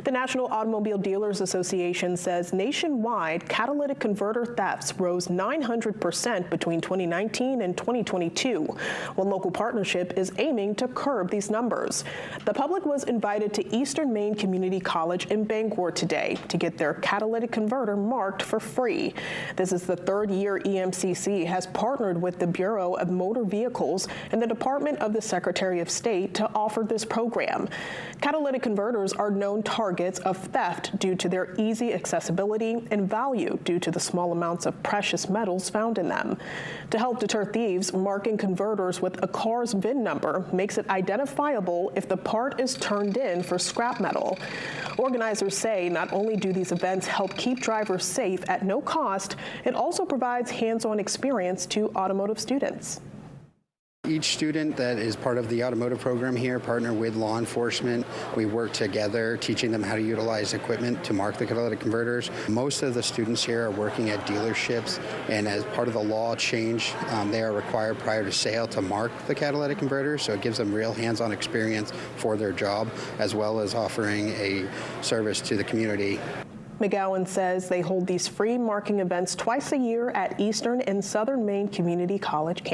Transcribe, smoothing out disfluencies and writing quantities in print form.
The National Automobile Dealers Association says nationwide catalytic converter thefts rose 900% between 2019 and 2022. One local partnership is aiming to curb these numbers. The public was invited to Eastern Maine Community College in Bangor today to get their catalytic converter marked for free. This is the third year EMCC has partnered with the Bureau of Motor Vehicles and the Department of the Secretary of State to offer this program. Catalytic converters are known targets of theft due to their easy accessibility and value due to the small amounts of precious metals found in them. To help deter thieves, marking converters with a car's VIN number makes it identifiable if the part is turned in for scrap metal. Organizers say not only do these events help keep drivers safe at no cost, it also provides hands-on experience to automotive students. Each student that is part of the automotive program here partner with law enforcement. We work together, teaching them how to utilize equipment to mark the catalytic converters. Most of the students here are working at dealerships, and as part of the law change, they are required prior to sale to mark the catalytic converters, so it gives them real hands-on experience for their job, as well as offering a service to the community. McGowan says they hold these free marking events twice a year at Eastern and Southern Maine Community College campuses.